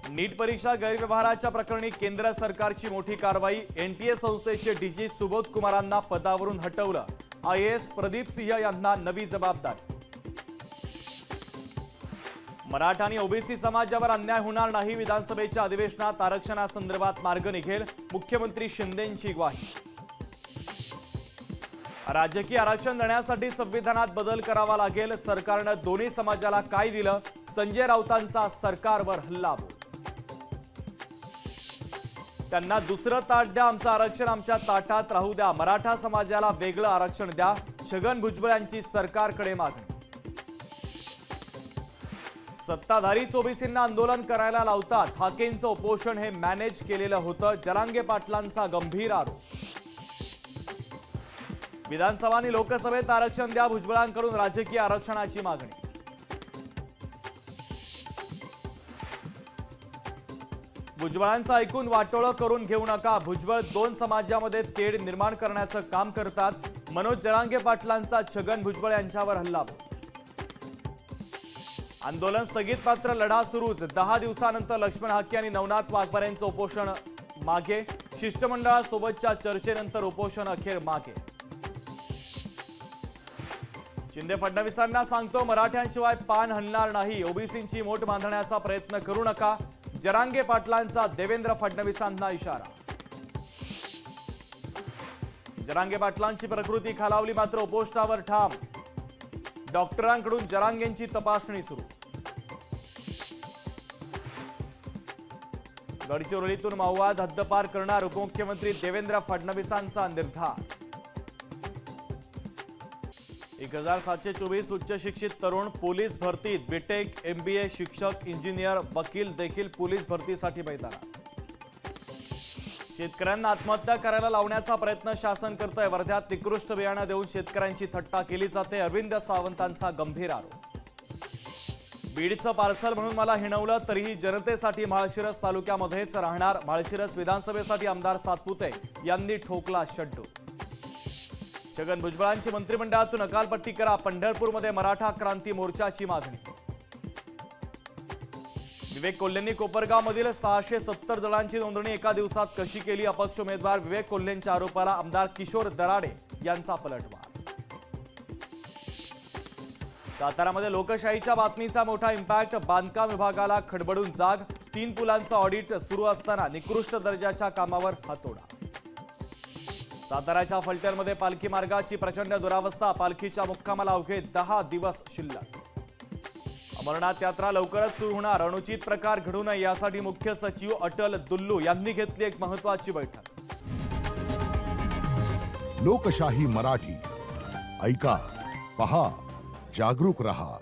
नीट परीक्षा गैरव्यवहाराच्या प्रकरणी केंद्र सरकारची मोठी कारवाई। एनटीए संस्थेचे डीजी सुबोध कुमारांना पदावरून हटवलं। आयएएस प्रदीप सिंह यांना नवी जबाबदारी। मराठा आणि ओबीसी समाजावर अन्याय होणार नाही। विधानसभेच्या अधिवेशनात आरक्षणासंदर्भात मार्ग निघेल। मुख्यमंत्री शिंदेंची ग्वाही। राजकीय आरक्षण देण्यासाठी संविधानात बदल करावा लागेल। सरकारने दोन्ही समाजाला काय दिलं? संजय राऊतांचा सरकारवर हल्लाबोल। त्यांना दुसरं ताट द्या, आमचं आरक्षण आमच्या ताटात राहू द्या। मराठा समाजाला वेगळं आरक्षण द्या। छगन भुजबळ यांची सरकारकडे मागणी। सत्ताधारीच ओबीसींना आंदोलन करायला लावतात। ठाकरेंचं उपोषण हे मॅनेज केलेलं होतं। जरांगे पाटलांचा गंभीर आरोप। विधानसभा आणि लोकसभेत आरक्षण द्या, भुजबळांकडून राजकीय आरक्षणाची मागणी। भुजबळांचं ऐकून वाटोळं करून घेऊ नका। भुजबळ दोन समाजामध्ये तेढ निर्माण करण्याचं काम करतात। मनोज जरांगे पाटलांचा छगन भुजबळ यांच्यावर हल्लाबोल। आंदोलन स्थगित मात्र लढा सुरूच। 10 दिवसानंतर लक्ष्मण हाके आणि नवनाथ वाघमारेंचं उपोषण मागे। शिष्टमंडळासोबतच्या चर्चेनंतर उपोषण अखेर मागे। शिंदे फडणवीसांना सांगतो, मराठ्यांशिवाय पान हलणार नाही। ओबीसींची मोठ बांधण्याचा प्रयत्न करू नका। जरांगे पाटलांचा देवेंद्र फडणवीसांना इशारा। जरांगे पाटलांची प्रकृती खालावली मात्र उपोषणावर ठाम। डॉक्टरांकडून जरांगेंची तपासणी सुरू। गडचिरोलीतून माओवाद हद्दपार करणार उपमुख्यमंत्री देवेंद्र फडणवीसांचा निर्धार। 1724 उच्च शिक्षित तरुण पोलीस भरतीत। बीटेक, एमबीए, शिक्षक, इंजिनियर, वकील देखील पोलीस भरतीसाठी मैदानात। शेतकऱ्यांना आत्महत्या करायला लावण्याचा प्रयत्न शासन करतंय। वर्ध्यात निकृष्ट बियाणं देऊन शेतकऱ्यांची थट्टा केली जाते। अरविंद सावंतांचा गंभीर आरोप। बीडचं पार्सल म्हणून मला हिणवलं, तरीही जनतेसाठी माळशिरस तालुक्यामध्येच राहणार। माळशिरस विधानसभेसाठी आमदार सातपुते यांनी ठोकला शड्डू। छगन भुजबळांची मंत्रिमंडळातून अकालपट्टी करा। पंढरपूरमध्ये मराठा क्रांती मोर्चाची मागणी। विवेक कोल्हेंनी कोपरगावमधील 670 जणांची नोंदणी एका दिवसात कशी केली? अपक्ष उमेदवार विवेक कोल्हेंच्या आरोपाला आमदार किशोर दराडे यांचा पलटवार। सातारामध्ये लोकशाहीच्या बातमीचा मोठा इम्पॅक्ट। बांधकाम विभागाला खडबडून जाग। 3 पुलांचं ऑडिट सुरू असताना निकृष्ट दर्जाच्या कामावर हातोडा। साताऱ्याच्या फलटणमध्ये पालखी मार्गाची प्रचंड दुरावस्था। पालखीच्या मुक्कामाला अवघे 10 दिवस शिल्लक। अमरनाथ यात्रा लवकरच सुरू होणार। अनुचित प्रकार घडू नये यासाठी मुख्य सचिव अटल दुल्लू यांनी घेतली एक महत्त्वाची बैठक। लोकशाही मराठी ऐका, पहा, जागरूक रहा।